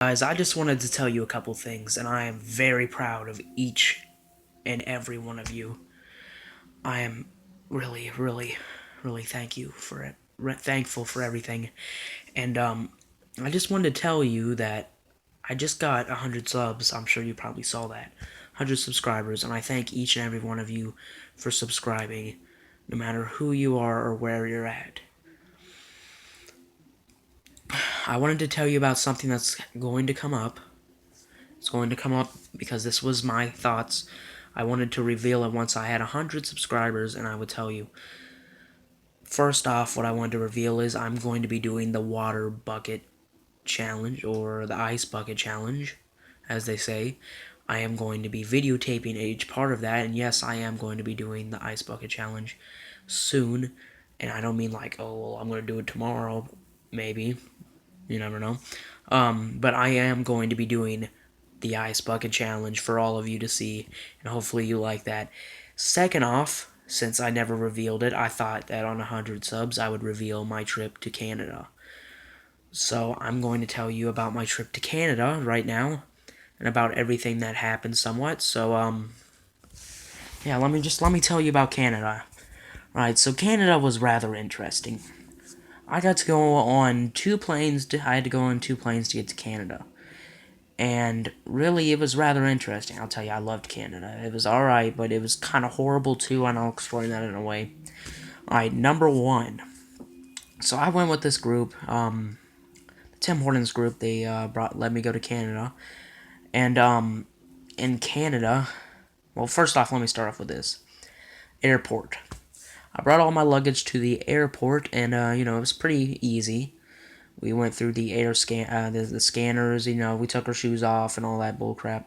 Guys, I just wanted to tell you a couple things, and I am very proud of each and every one of you. I am really, really, really thankful for everything. And I just wanted to tell you that I just got 100 subs. I'm sure you probably saw that. 100 subscribers, and I thank each and every one of you for subscribing, no matter who you are or where you're at. I wanted to tell you about something that's going to come up. It's going to come up because this was my thoughts. I wanted to reveal it once I had 100 subscribers, and I would tell you. First off, what I wanted to reveal is I'm going to be doing the water bucket challenge, or the ice bucket challenge, as they say. I am going to be videotaping each part of that, and yes, I am going to be doing the ice bucket challenge soon. And I don't mean like, oh, well, I'm going to do it tomorrow, maybe. You never know. But I am going to be doing the ice bucket challenge for all of you to see, and hopefully you like that. Second off, since I never revealed it, I thought that on 100 subs I would reveal my trip to Canada. So I'm going to tell you about my trip to Canada right now, and about everything that happened somewhat. So yeah, let me tell you about Canada. Right, so Canada was rather interesting. I got to go on two planes. I had to go on two planes to get to Canada. And really, it was rather interesting. I'll tell you, I loved Canada. It was alright, but it was kind of horrible too, and I'll explain that in a way. Alright, number one. So I went with this group, Tim Hortons group. They let me go to Canada. And in Canada, well, first off, let me start off with this. Airport. I brought all my luggage to the airport, and, it was pretty easy. We went through the the scanners, we took our shoes off and all that bullcrap.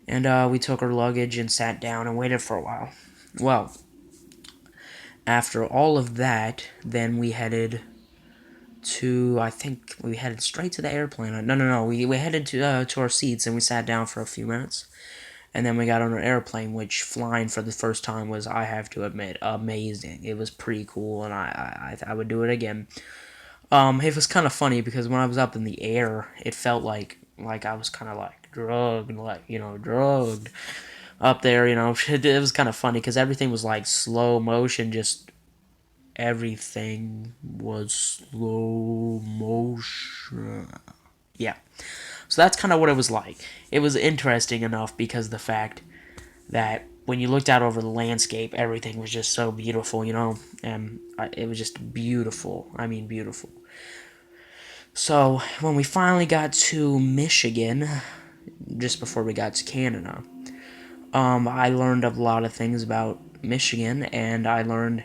And we took our luggage and sat down and waited for a while. Well, after all of that, then we headed I think we headed straight to the airplane. No. We headed to our seats and we sat down for a few minutes. And then we got on our airplane, which flying for the first time was, I have to admit, amazing. It was pretty cool, and I would do it again. It was kind of funny because when I was up in the air, it felt like I was kind of like drugged up there. It was kind of funny because everything was like slow motion. Just everything was slow motion. Yeah, so that's kind of what it was like. It was interesting enough because the fact that when you looked out over the landscape, everything was just so beautiful, and it was just beautiful. I mean, beautiful. So, when we finally got to Michigan, just before we got to Canada, I learned a lot of things about Michigan, and I learned,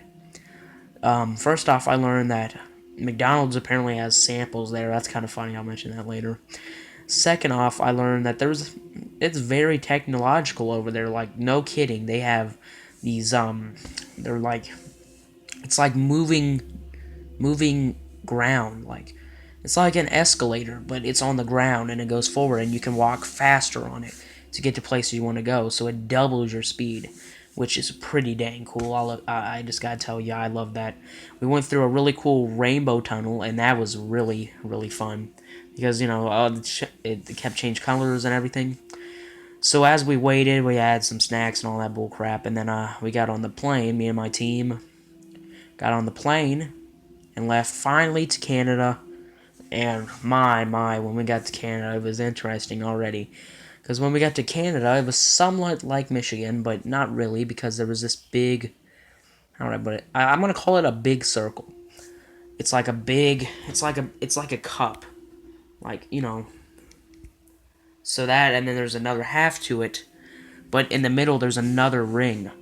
first off, I learned that McDonald's apparently has samples there. That's kind of funny. I'll mention that later. Second off, I learned that it's very technological over there. Like, no kidding. They have these, they're like, it's like moving ground. Like, it's like an escalator, but it's on the ground and it goes forward, and you can walk faster on it to get to places you want to go. So it doubles your speed, which is pretty dang cool. I just gotta tell you, I love that. We went through a really cool rainbow tunnel, and that was really, really fun because it kept changing colors and everything. So as we waited, we had some snacks and all that bull crap, and then we got on the plane. Me and my team got on the plane and left finally to Canada. And my, when we got to Canada, it was interesting already. Because when we got to Canada, it was somewhat like Michigan, but not really, because there was this big, how would I put it? I'm gonna call it a big circle. It's like a big, it's like a cup, like So that, and then there's another half to it, but in the middle there's another ring.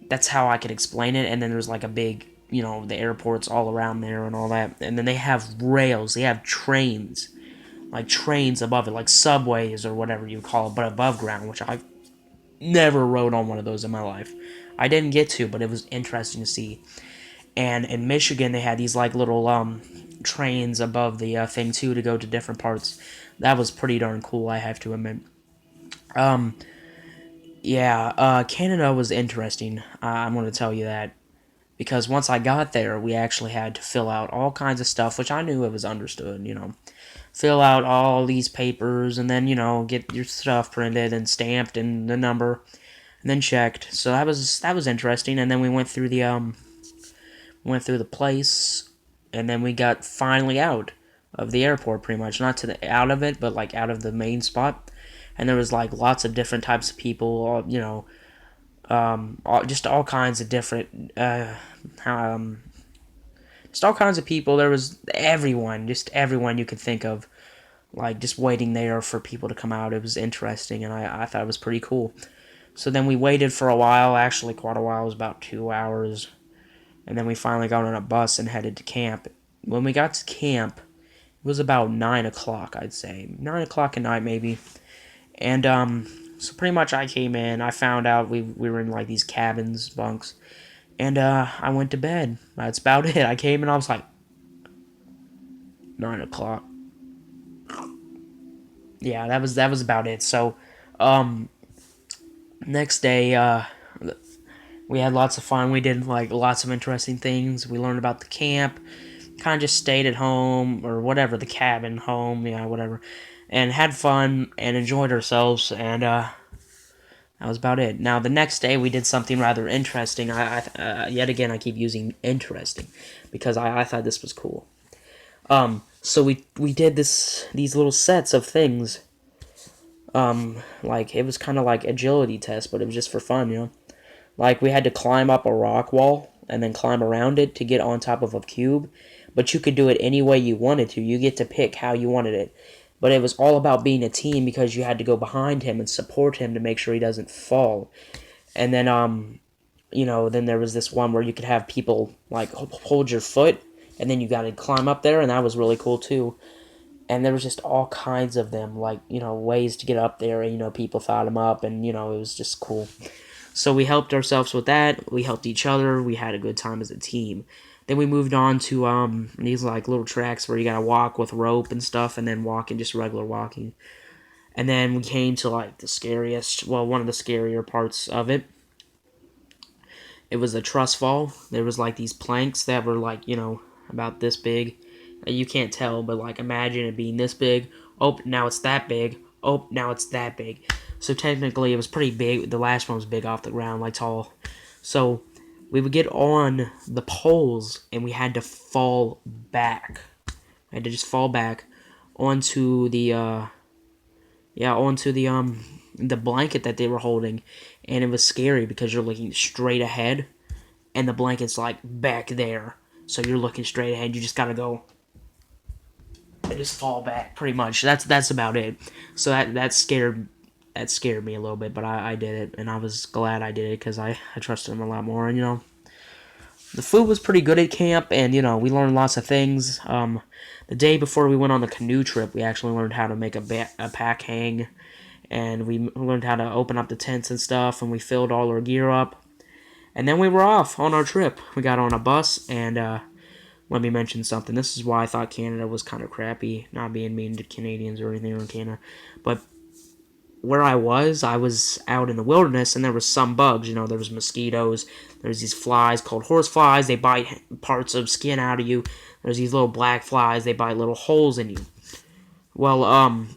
That's how I could explain it. And then there's like a big, the airport's all around there and all that. And then they have rails, they have trains, like trains above it, like subways or whatever you call it, but above ground, which I've never rode on one of those in my life. I didn't get to, but it was interesting to see. And in Michigan, they had these like little trains above the thing too to go to different parts. That was pretty darn cool, I have to admit. Yeah, Canada was interesting. I'm going to tell you that. because once I got there, we actually had to fill out all kinds of stuff, which I knew it was understood, fill out all these papers and then, get your stuff printed and stamped and the number and then checked. So that was interesting. And then we went through the place, and then we got finally out of the airport, pretty much, not to the out of it, but like out of the main spot. And there was like lots of different types of people, just all kinds of different, just all kinds of people. There was everyone, just everyone you could think of, like just waiting there for people to come out. It was interesting, and I thought it was pretty cool. So then we waited for a while, actually quite a while. It was about 2 hours, and then we finally got on a bus and headed to camp. When we got to camp, it was about 9 o'clock, I'd say 9 o'clock at night, maybe. And so pretty much I came in. I found out we were in like these cabins, bunks, and I went to bed. That's about it. I came in, I was like 9 o'clock. Yeah, that was about it. So, um, next day, we had lots of fun. We did like lots of interesting things. We learned about the camp. Kind of just stayed at home or whatever, the cabin, home, yeah, whatever, and had fun and enjoyed ourselves. And that was about it. Now the next day we did something rather interesting. Yet again I keep using interesting because I thought this was cool. So we did these little sets of things. Like it was kind of like agility test, but it was just for fun. Like we had to climb up a rock wall and then climb around it to get on top of a cube, but you could do it any way you wanted to. You get to pick how you wanted it. But it was all about being a team because you had to go behind him and support him to make sure he doesn't fall. And then then there was this one where you could have people like hold your foot and then you got to climb up there, and that was really cool too. And there was just all kinds of them, like, ways to get up there, and people thought them up, and it was just cool. So we helped ourselves with that. We helped each other. We had a good time as a team. Then we moved on to these like little tracks where you gotta walk with rope and stuff, and then walking just regular walking. And then we came to like one of the scarier parts of it. It was a truss fall. There was like these planks that were like about this big. You can't tell, but like imagine it being this big. Oh, now it's that big. Oh, now it's that big. So technically, it was pretty big. The last one was big off the ground, like tall. So we would get on the poles, and we had to fall back. I had to just fall back onto the blanket that they were holding, and it was scary because you're looking straight ahead, and the blanket's like back there, so you're looking straight ahead. You just gotta go and just fall back, pretty much. That's about it. So that scared me a little bit, but I did it, and I was glad I did it because I trusted him a lot more. And the food was pretty good at camp, and we learned lots of things. The day before we went on the canoe trip, we actually learned how to make a pack hang, and we learned how to open up the tents and stuff, and we filled all our gear up, and then we were off on our trip. We got on a bus, and let me mention something. This is why I thought Canada was kind of crappy, not being mean to Canadians or anything in Canada, but where I was out in the wilderness, and there was some bugs. There was mosquitoes. There's these flies called horse flies. They bite parts of skin out of you. There's these little black flies. They bite little holes in you. Well,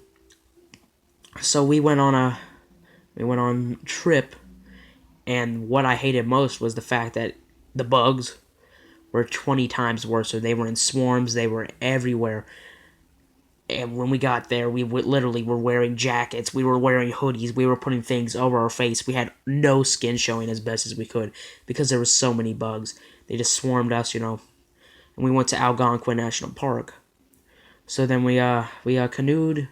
so we went on a trip, and what I hated most was the fact that the bugs were 20 times worse. So they were in swarms. They were everywhere. And when we got there, we literally were wearing jackets. We were wearing hoodies. We were putting things over our face. We had no skin showing as best as we could because there were so many bugs. They just swarmed us, And we went to Algonquin National Park. So then we canoed.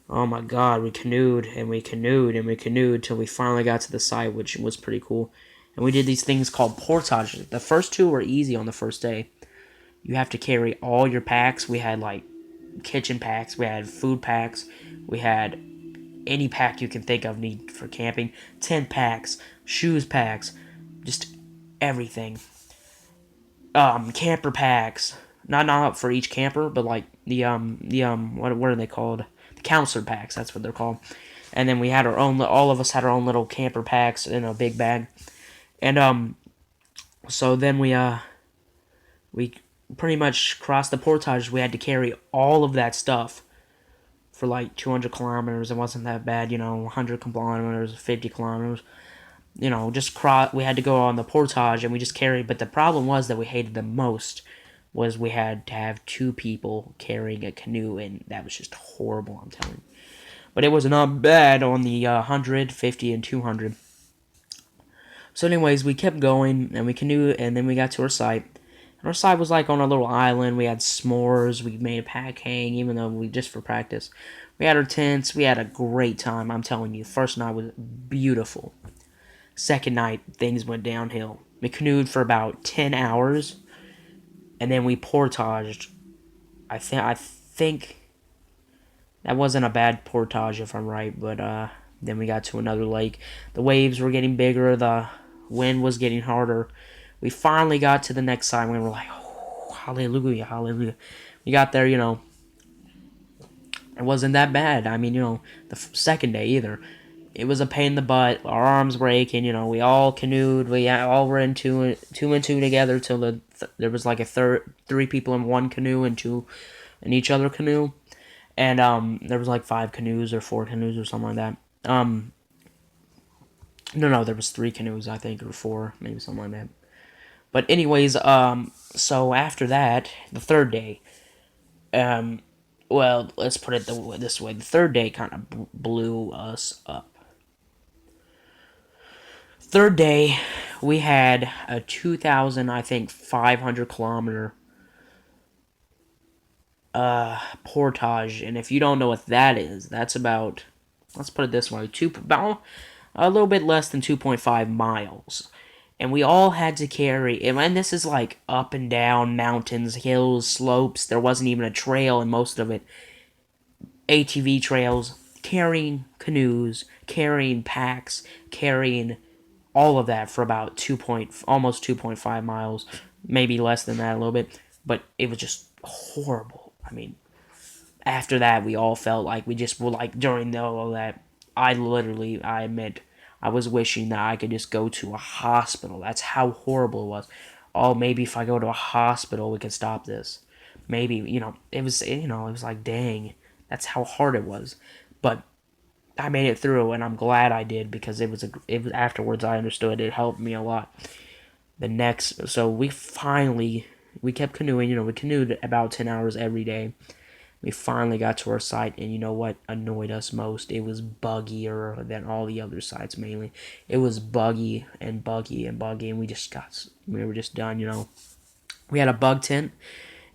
Oh my God, we canoed and we canoed and we canoed till we finally got to the site, which was pretty cool. And we did these things called portages. The first two were easy on the first day. You have to carry all your packs. We had like kitchen packs, we had food packs, we had any pack you can think of need for camping, tent packs, shoes packs, just everything. Camper packs, not for each camper, but like what are they called? The counselor packs. That's what they're called. And then we had our own. All of us had our own little camper packs in a big bag. And so then we pretty much crossed the portage. We had to carry all of that stuff for like 200 kilometers. It wasn't that bad, 100 kilometers, 50 kilometers. Just cross. We had to go on the portage, and we just carried. But the problem was that we hated the most was we had to have two people carrying a canoe, and that was just horrible. I'm telling you. But it was not bad on the 100, 50, and 200. So, anyways, we kept going, and we canoed, and then we got to our site. And our site was like on a little island. We had s'mores. We made a pack hang, even though we just for practice. We had our tents. We had a great time. I'm telling you, first night was beautiful. Second night, things went downhill. We canoed for about 10 hours, and then we portaged. I think that wasn't a bad portage if I'm right, but then we got to another lake. The waves were getting bigger, the wind was getting harder. We finally got to the next side, and we were like, oh, hallelujah, hallelujah. We got there, it wasn't that bad. I mean, the second day either. It was a pain in the butt. Our arms were aching. We all canoed. We all were in two and two together till there was like three people in one canoe and two in each other canoe, and there was like five canoes or four canoes or something like that. No, there was three canoes I think or four, maybe something like that. But anyways, so after that, the third day, um, well, let's put it this way: the third day kind of blew us up. Third day, we had a 2,000, I think, 500 kilometer portage, and if you don't know what that is, that's about, let's put it this way, about a little bit less than 2.5 miles. And we all had to carry, and this is like up and down mountains, hills, slopes. There wasn't even a trail in most of it. ATV trails, carrying canoes, carrying packs, carrying all of that for about almost 2.5 miles, maybe less than that a little bit. But it was just horrible. I mean, after that, we all felt like we just were like during all of that. I admit, I was wishing that I could just go to a hospital. That's how horrible it was. Oh, maybe if I go to a hospital, we can stop this. Maybe it was like, dang, that's how hard it was. But I made it through, and I'm glad I did because it was afterwards I understood it helped me a lot. So we kept canoeing. We canoed about 10 hours every day. We finally got to our site, and you know what annoyed us most? It was buggier than all the other sites. Mainly, it was buggy and buggy and buggy, and we were just done. We had a bug tent,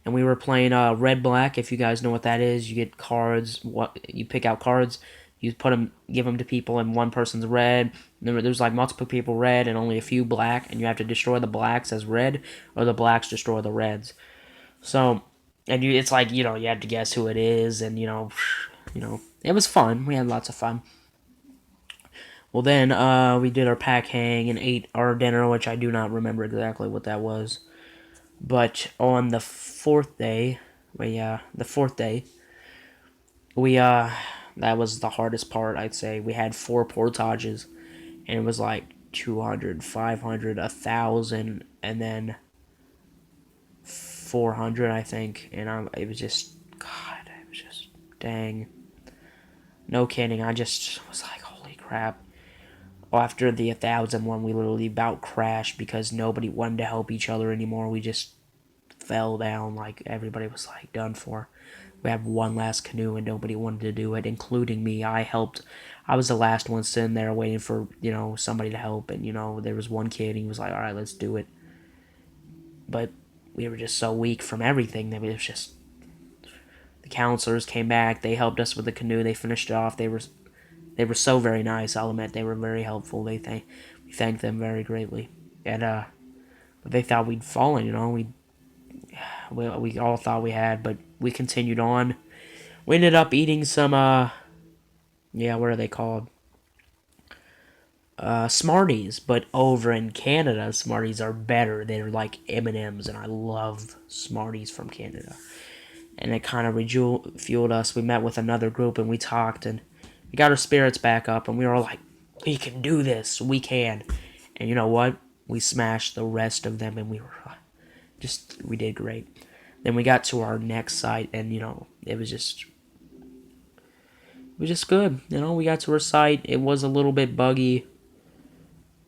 and we were playing red black. If you guys know what that is, you get cards. What you pick out cards, you give them to people, and one person's red. There's like multiple people red, and only a few black, and you have to destroy the blacks as red, or the blacks destroy the reds. So, and it's like you have to guess who it is, and it was fun. We had lots of fun. Well, then we did our pack hang and ate our dinner, which I do not remember exactly what that was. But on the fourth day, the fourth day, we that was the hardest part. I'd say we had four portages, and it was like 200, 500, 1,000, and then 400, I think. And it was just, God, it was just, dang. No kidding. I just was like, holy crap. After the 1,000 one, we literally about crashed because nobody wanted to help each other anymore. We just fell down, like everybody was like done for. We had one last canoe and nobody wanted to do it, including me. I helped. I was the last one sitting there waiting for somebody to help, and there was one kid. He was like, "All right, let's do it," but we were just so weak from everything that it was just. The counselors came back. They helped us with the canoe. They finished it off. They were so very nice. I'll admit they were very helpful. We thanked them very greatly, and but they thought we'd fallen. We all thought we had, but we continued on. We ended up eating some what are they called? Smarties, but over in Canada, Smarties are better. They're like M&Ms, and I love Smarties from Canada. And it kind of fueled us. We met with another group and we talked, and we got our spirits back up, and we were all like, "We can do this. We can." And you know what? We smashed the rest of them, and we did great. Then we got to our next site, and it was just good. We got to our site. It was a little bit buggy.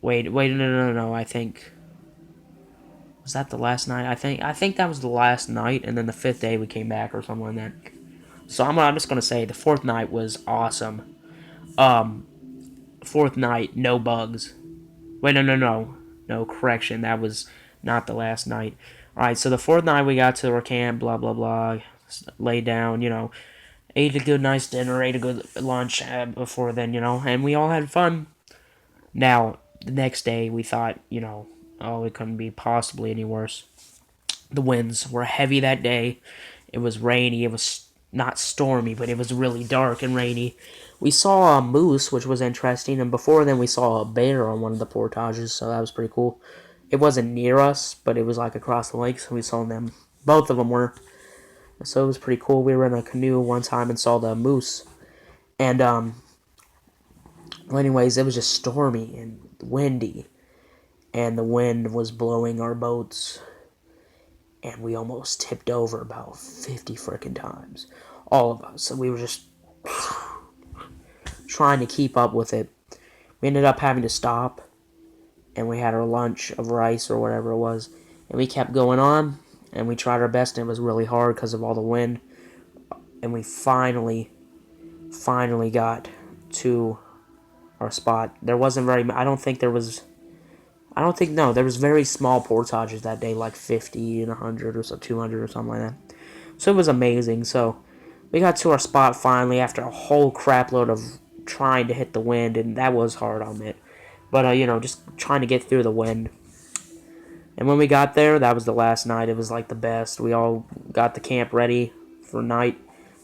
Wait, no. I think was that the last night. I think that was the last night, and then the fifth day we came back or something like that. So I'm just gonna say the fourth night was awesome. Um, Fourth night, no bugs. Wait, no, correction. That was not the last night. All right, so the fourth night we got to our camp. Blah blah blah. Laid down. Ate a good nice dinner. Ate a good lunch before then. And we all had fun. Now the next day we thought, oh, it couldn't be possibly any worse. The winds were heavy that day. It was rainy. It was not stormy, but it was really dark and rainy. We saw a moose, which was interesting, and before then we saw a bear on one of the portages, so that was pretty cool. It wasn't near us, but it was like across the lake, so we saw them. Both of them were. So it was pretty cool. We were in a canoe one time and saw the moose. And, well, anyways, it was just stormy and windy. And the wind was blowing our boats. And we almost tipped over about 50 freaking times. All of us. And we were just trying to keep up with it. We ended up having to stop. And we had our lunch of rice or whatever it was. And we kept going on. And we tried our best. And it was really hard because of all the wind. And we finally got to our spot. There wasn't very. I don't think there was. I don't think no. There was very small portages that day, like 50 and 100 or so, 200 or something like that. So it was amazing. So we got to our spot finally after a whole crapload of trying to hit the wind, and that was hard, I'll admit. But just trying to get through the wind. And when we got there, that was the last night. It was like the best. We all got the camp ready for night.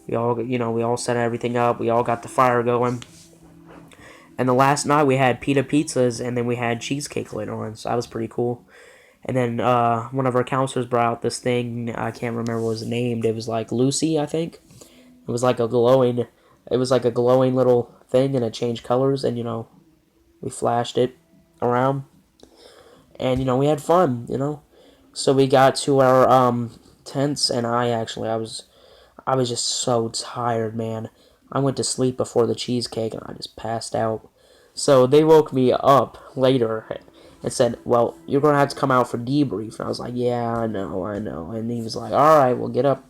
We all set everything up. We all got the fire going. And the last night we had pita pizzas, and then we had cheesecake later on, so that was pretty cool. And then one of our counselors brought out this thing. I can't remember what it was named. It was like Lucy, I think. It was like a glowing. It was like a glowing little thing, and it changed colors. And we flashed it around, and we had fun. So we got to our tents, and I was just so tired, man. I went to sleep before the cheesecake, and I just passed out. So they woke me up later and said, well, you're going to have to come out for debrief. And I was like, yeah, I know. And he was like, all right, well, get up.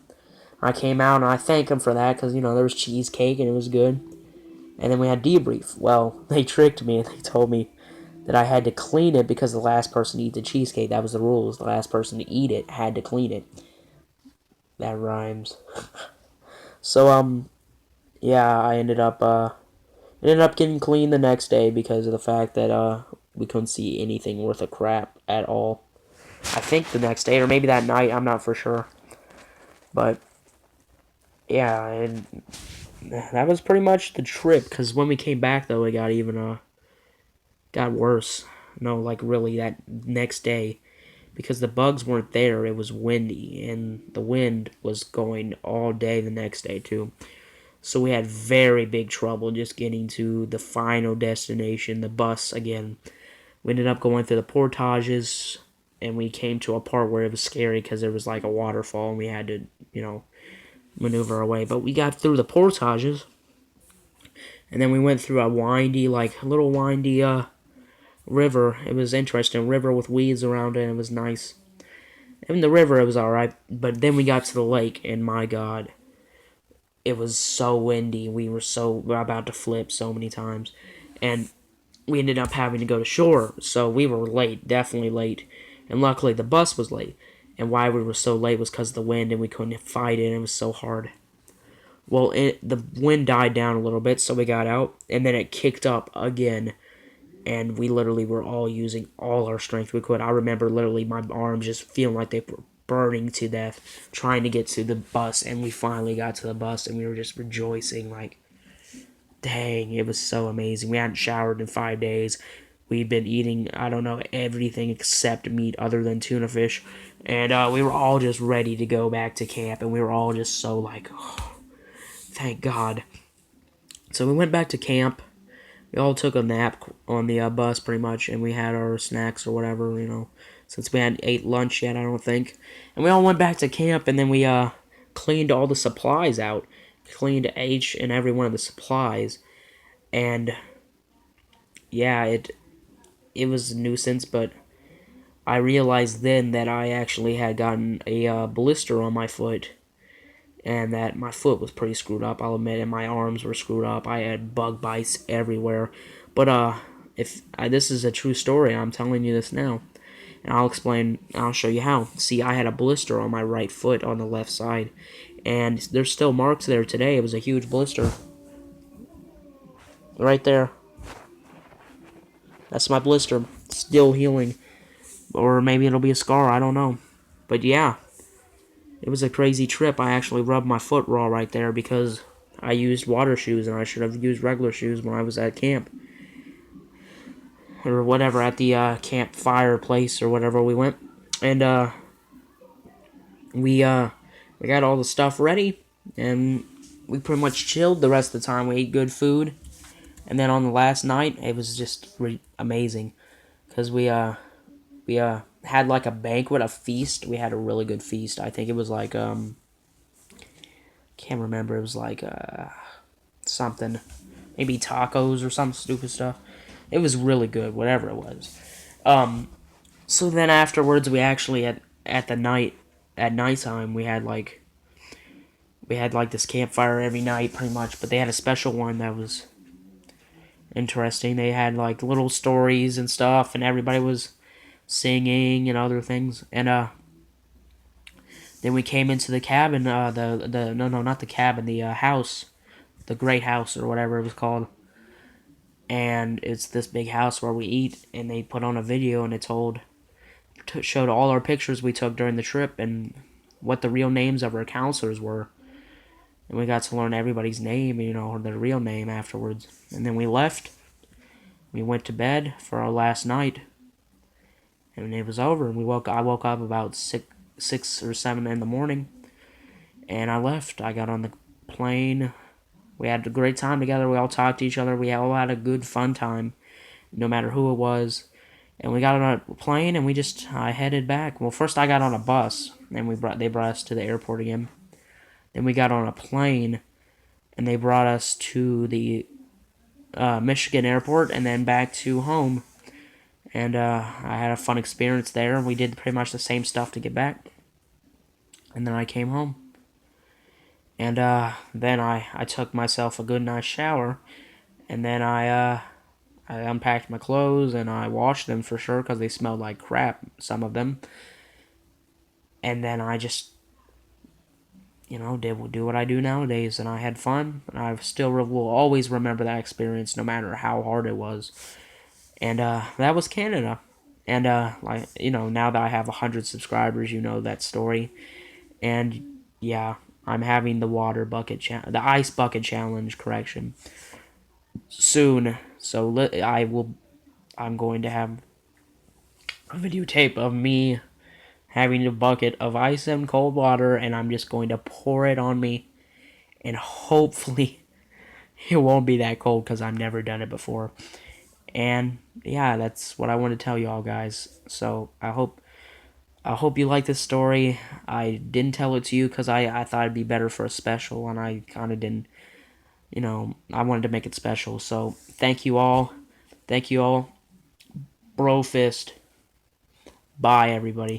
I came out, and I thank him for that because, there was cheesecake, and it was good. And then we had debrief. Well, they tricked me, and they told me that I had to clean it because the last person to eat the cheesecake, that was the rules. The last person to eat it had to clean it. That rhymes. So, yeah, I ended up getting clean the next day because of the fact that we couldn't see anything worth a crap at all. I think the next day or maybe that night, I'm not for sure. But yeah, and that was pretty much the trip. Because when we came back, though, it got worse. No, like really that next day, because the bugs weren't there. It was windy, and the wind was going all day the next day too. So we had very big trouble just getting to the final destination, the bus again. We ended up going through the portages, and we came to a part where it was scary because there was like a waterfall, and we had to, maneuver our way. But we got through the portages, and then we went through a little windy river. It was interesting, river with weeds around it, and it was nice. In the river, it was alright, but then we got to the lake, and my god, it was so windy. We were about to flip so many times. And we ended up having to go to shore. So we were late, definitely late. And luckily the bus was late. And why we were so late was because of the wind and we couldn't fight it. And it was so hard. Well, the wind died down a little bit, so we got out. And then it kicked up again. And we literally were all using all our strength we could. I remember literally my arms just feeling like they were burning to death trying to get to the bus, and we finally got to the bus, and we were just rejoicing like, dang, it was so amazing. We hadn't showered in 5 days. We'd been eating, I don't know, everything except meat other than tuna fish, and we were all just ready to go back to camp, and we were all just so like, oh, thank God. So we went back to camp. We all took a nap on the bus pretty much, and we had our snacks or whatever, since we hadn't ate lunch yet, I don't think. And we all went back to camp, and then we cleaned all the supplies out, cleaned each and every one of the supplies, and yeah, it was a nuisance, but I realized then that I actually had gotten a blister on my foot, and that my foot was pretty screwed up, I'll admit, and my arms were screwed up. I had bug bites everywhere. But if this is a true story, I'm telling you this now, and I'll show you how. See, I had a blister on my right foot on the left side, and there's still marks there today. It was a huge blister. Right there. That's my blister. Still healing. Or maybe it'll be a scar, I don't know. But yeah, it was a crazy trip. I actually rubbed my foot raw right there because I used water shoes and I should have used regular shoes when I was at camp. Or whatever, at the campfire place or whatever we went. And we got all the stuff ready and we pretty much chilled the rest of the time. We ate good food. And then on the last night, it was just amazing. Because we had like a banquet, a feast. We had a really good feast. I think it was like can't remember. It was like something, maybe tacos or some stupid stuff. It was really good, whatever it was. So then afterwards, we actually at nighttime we had like this campfire every night pretty much, but they had a special one that was interesting. They had like little stories and stuff, and everybody was singing and other things. And then we came into the cabin, the no no not the cabin, the house, the great house or whatever it was called. And it's this big house where we eat, and they put on a video and it showed all our pictures we took during the trip and what the real names of our counselors were. And we got to learn everybody's name, their real name afterwards. And then we left. We went to bed for our last night, and it was over. And I woke up about 6 or 7 in the morning, and I left. I got on the plane. We had a great time together. We all talked to each other. We all had a good, fun time, no matter who it was. And we got on a plane, and I headed back. Well, first I got on a bus, and they brought us to the airport again. Then we got on a plane, and they brought us to the Michigan airport, and then back to home. And I had a fun experience there. We did pretty much the same stuff to get back. And then I came home. And then I took myself a good nice shower. And then I unpacked my clothes and I washed them for sure because they smelled like crap, some of them. And then I just, did do what I do nowadays. And I had fun. And I still will always remember that experience no matter how hard it was. And that was Canada. And now that I have 100 subscribers, you know that story. And yeah, I'm having the ice bucket challenge, correction, soon. So I'm going to have a videotape of me having a bucket of ice and cold water, and I'm just going to pour it on me, and hopefully it won't be that cold because I've never done it before. And yeah, that's what I want to tell you all, guys. So I hope you like this story. I didn't tell it to you because I thought it'd be better for a special, and I kind of didn't, I wanted to make it special. So thank you all. Thank you all. Bro fist. Bye, everybody.